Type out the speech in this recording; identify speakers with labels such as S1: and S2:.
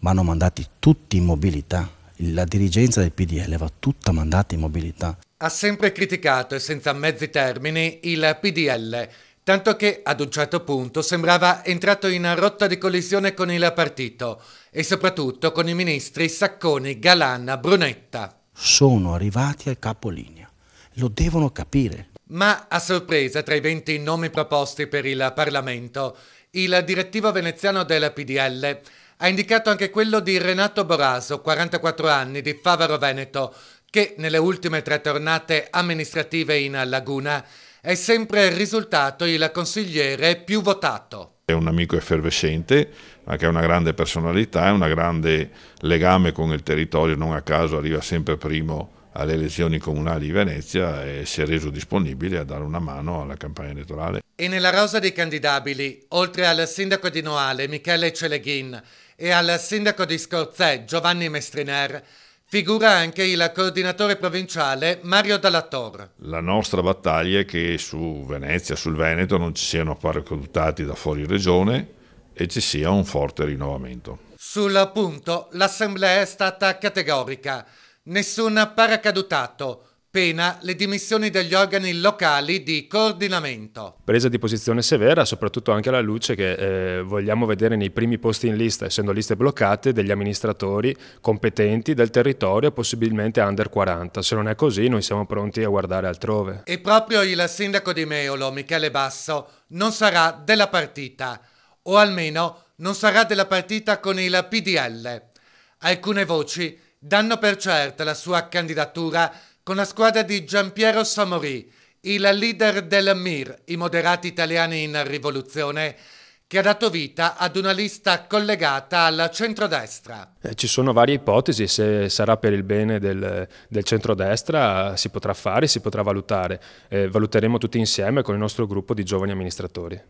S1: vanno mandati tutti in mobilità. La dirigenza del PDL va tutta mandata in mobilità.
S2: Ha sempre criticato e senza mezzi termini il PDL, tanto che ad un certo punto sembrava entrato in rotta di collisione con il partito e soprattutto con i ministri Sacconi, Galan, Brunetta.
S1: Sono arrivati al capolinea, lo devono capire.
S2: Ma a sorpresa, tra i 20 nomi proposti per il Parlamento, il direttivo veneziano del PDL ha indicato anche quello di Renato Boraso, 44 anni, di Favaro Veneto, che nelle ultime 3 tornate amministrative in Laguna è sempre risultato il consigliere più votato.
S3: È un amico effervescente, ma che ha una grande personalità e un grande legame con il territorio, non a caso arriva sempre primo alle elezioni comunali di Venezia e si è reso disponibile a dare una mano alla campagna elettorale.
S2: E nella rosa dei candidabili, oltre al sindaco di Noale, Michele Celeghin, e al sindaco di Scorzè, Giovanni Mestriner, figura anche il coordinatore provinciale Mario Dalla Torre.
S3: La nostra battaglia è che su Venezia, sul Veneto, non ci siano paracadutati da fuori regione e ci sia un forte rinnovamento.
S2: Sul punto, l'assemblea è stata categorica. Nessun paracadutato, pena le dimissioni degli organi locali di coordinamento.
S4: Presa di posizione severa, soprattutto anche alla luce che vogliamo vedere nei primi posti in lista, essendo liste bloccate, degli amministratori competenti del territorio, possibilmente under 40. Se non è così, noi siamo pronti a guardare altrove.
S2: E proprio il sindaco di Meolo, Michele Basso, non sarà della partita, o almeno non sarà della partita con il PDL. Alcune voci danno per certa la sua candidatura con la squadra di Giampiero Samorì, il leader del MIR, i moderati italiani in rivoluzione, che ha dato vita ad una lista collegata al centrodestra.
S4: Ci sono varie ipotesi, se sarà per il bene del centrodestra si potrà fare, si potrà valutare. Valuteremo tutti insieme con il nostro gruppo di giovani amministratori.